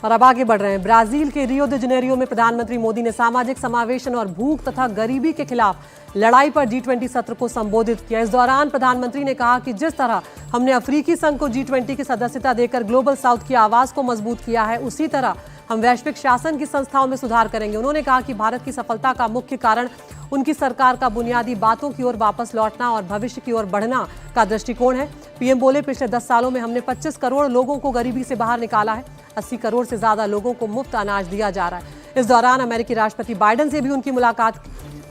और अब आगे बढ़ रहे हैं। ब्राजील के रियो दे जनेरियो में प्रधानमंत्री मोदी ने सामाजिक समावेशन और भूख तथा गरीबी के खिलाफ लड़ाई पर G20 सत्र को संबोधित किया। इस दौरान प्रधानमंत्री ने कहा कि जिस तरह हमने अफ्रीकी संघ को G20 की सदस्यता देकर ग्लोबल साउथ की आवाज को मजबूत किया है, उसी तरह हम वैश्विक शासन की संस्थाओं में सुधार करेंगे। उन्होंने कहा कि भारत की सफलता का मुख्य कारण उनकी सरकार का बुनियादी बातों की ओर वापस लौटना और भविष्य की ओर बढ़ना का दृष्टिकोण है। पीएम बोले, पिछले 10 सालों में हमने 25 करोड़ लोगों को गरीबी से बाहर निकाला है। 80 करोड़ से ज्यादा लोगों को मुफ्त अनाज दिया जा रहा है। इस दौरान अमेरिकी राष्ट्रपति बाइडेन से भी उनकी मुलाकात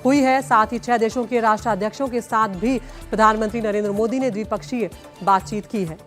हुई है। साथ ही 6 देशों के राष्ट्राध्यक्षों के साथ भी प्रधानमंत्री नरेंद्र मोदी ने द्विपक्षीय बातचीत की है।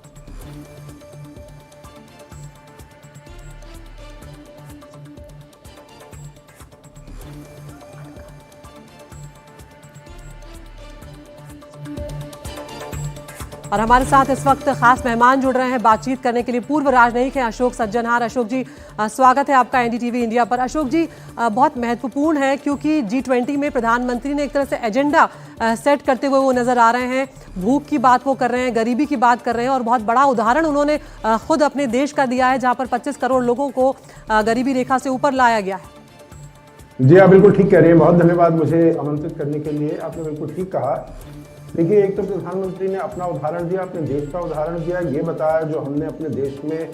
और हमारे साथ इस वक्त खास मेहमान जुड़ रहे हैं बातचीत करने के लिए। पूर्व राजनयिक हैं अशोक सज्जनहार। अशोक जी, स्वागत है आपका एनडीटीवी इंडिया पर। अशोक जी, बहुत महत्वपूर्ण है क्योंकि G20 में प्रधानमंत्री ने एक तरह से एजेंडा सेट करते हुए वो नजर आ रहे हैं। भूख की बात वो कर रहे हैं, गरीबी की बात कर रहे हैं और बहुत बड़ा उदाहरण उन्होंने खुद अपने देश का दिया है, जहां पर 25 करोड़ लोगों को गरीबी रेखा से ऊपर लाया गया है। जी, आप बिल्कुल ठीक कह रहे हैं। बहुत धन्यवाद मुझे आमंत्रित करने के लिए। आपने बिल्कुल ठीक कहा। देखिए, एक तो प्रधानमंत्री ने अपना उदाहरण दिया, अपने देश का उदाहरण दिया, ये बताया जो हमने अपने देश में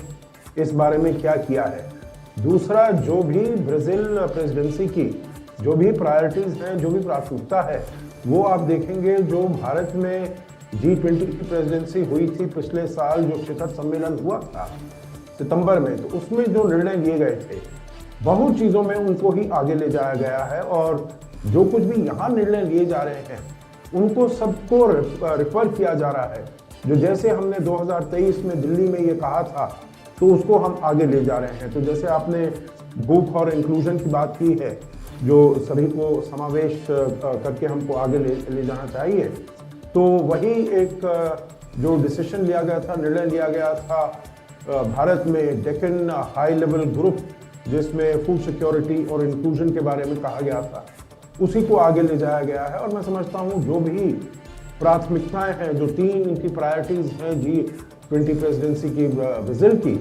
इस बारे में क्या किया है। दूसरा, जो भी ब्राजील प्रेसिडेंसी की जो भी प्रायोरिटीज हैं, जो भी प्राथमिकता है, वो आप देखेंगे जो भारत में G20 की प्रेसिडेंसी हुई थी पिछले साल, जो शिखर सम्मेलन हुआ था सितंबर में, तो उसमें जो निर्णय लिए गए थे, बहुत चीज़ों में उनको ही आगे ले जाया गया है। और जो कुछ भी यहाँ निर्णय लिए जा रहे हैं उनको सबको रिफर किया जा रहा है। जो जैसे हमने 2023 में दिल्ली में ये कहा था, तो उसको हम आगे ले जा रहे हैं। तो जैसे आपने भूख और इंक्लूजन की बात की है, जो सभी को समावेश करके हमको आगे ले जाना चाहिए, तो वही एक जो डिसीजन लिया गया था, निर्णय लिया गया था भारत में डेक्कन हाई लेवल ग्रुप, जिसमें फूड सिक्योरिटी और इंक्लूजन के बारे में कहा गया था, उसी को आगे ले जाया गया है। और मैं समझता हूँ जो भी प्राथमिकताएं हैं, जो 3 इनकी प्रायोरिटीज हैं G20 प्रेसिडेंसी की ब्राजील की,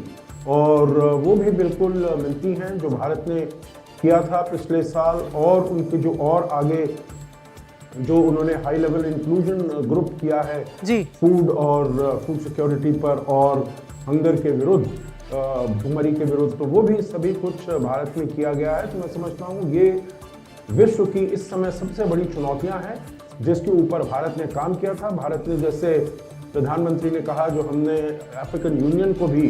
और वो भी बिल्कुल मिलती हैं जो भारत ने किया था पिछले साल। और उनके जो और आगे जो उन्होंने हाई लेवल इंक्लूजन ग्रुप किया है जी, फूड और फूड सिक्योरिटी पर और हंगर के विरुद्ध, भूखमरी के विरुद्ध, तो वो भी सभी कुछ भारत में किया गया है। तो मैं समझता हूँ ये विश्व की इस समय सबसे बड़ी चुनौतियां हैं जिसके ऊपर भारत ने काम किया था। भारत ने, जैसे प्रधानमंत्री ने कहा, जो हमने अफ्रीकन यूनियन को भी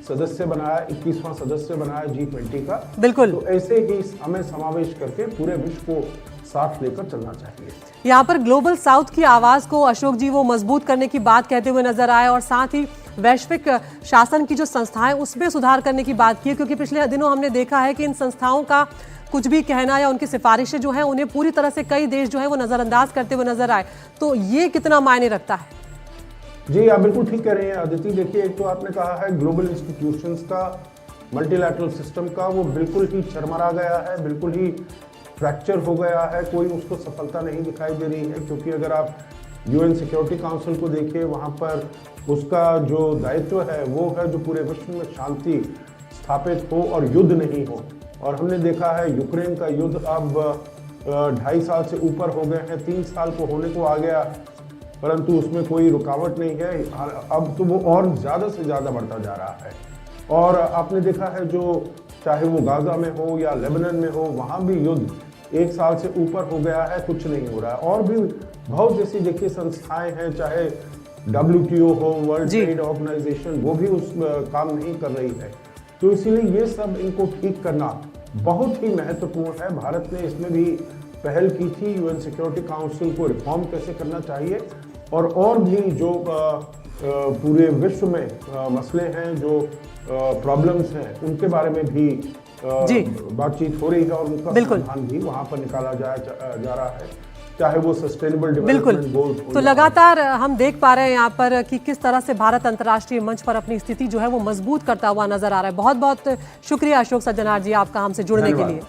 सदस्य बनाया, 21वां सदस्य बनाया G20 का, बिल्कुल। तो ऐसे ही हमें समावेश करके पूरे विश्व को साथ लेकर चलना चाहिए। यहाँ पर ग्लोबल साउथ की आवाज को अशोक जी वो मजबूत करने की बात कहते हुए नजर आए और साथ ही वैश्विक शासन की जो संस्थाएं उसमें सुधार करने की बात की, क्योंकि पिछले दिनों हमने देखा है कि इन संस्थाओं का कुछ भी कहना या उनकी सिफारिशें जो हैं उन्हें पूरी तरह से कई देश जो है वो नजरअंदाज करते हुए नजर आए। तो ये कितना मायने रखता है? जी, आप बिल्कुल ठीक कह रहे हैं अदिति। देखिए, एक तो आपने कहा है ग्लोबल इंस्टीट्यूशंस का, मल्टीलैटरल सिस्टम का, वो बिल्कुल ही चरमरा गया है, बिल्कुल ही फ्रैक्चर हो गया है। कोई उसको सफलता नहीं दिखाई दे रही है, क्योंकि अगर आप UN सिक्योरिटी काउंसिल को देखिए, वहाँ पर उसका जो दायित्व है वो है जो पूरे विश्व में शांति स्थापित हो और युद्ध नहीं हो। और हमने देखा है यूक्रेन का युद्ध अब 2.5 साल से ऊपर हो गए हैं, 3 साल को होने को आ गया, परंतु उसमें कोई रुकावट नहीं है। अब तो वो और ज़्यादा से ज़्यादा बढ़ता जा रहा है। और आपने देखा है जो चाहे वो गाजा में हो या लेबनान में हो, वहाँ भी युद्ध 1 साल से ऊपर हो गया है, कुछ नहीं हो रहा है। और भी बहुत ऐसी देखिए संस्थाएं हैं, चाहे WTO हो, वर्ल्ड ट्रेड ऑर्गेनाइजेशन, वो भी उस काम नहीं कर रही है। तो इसीलिए ये सब इनको ठीक करना बहुत ही महत्वपूर्ण है। भारत ने इसमें भी पहल की थी, UN सिक्योरिटी काउंसिल को रिफॉर्म कैसे करना चाहिए, और भी जो पूरे विश्व में मसले हैं, जो प्रॉब्लम्स हैं, उनके बारे में भी बातचीत हो रही है और उनका समाधान भी वहाँ पर निकाला जा रहा है, चाहे वो सस्टेनेबल डेवलपमेंट गोल्स हो। तो लगातार हम देख पा रहे हैं यहाँ पर कि किस तरह से भारत अंतर्राष्ट्रीय मंच पर अपनी स्थिति जो है वो मजबूत करता हुआ नजर आ रहा है। बहुत बहुत शुक्रिया अशोक सज्जनहार जी आपका हमसे जुड़ने के लिए।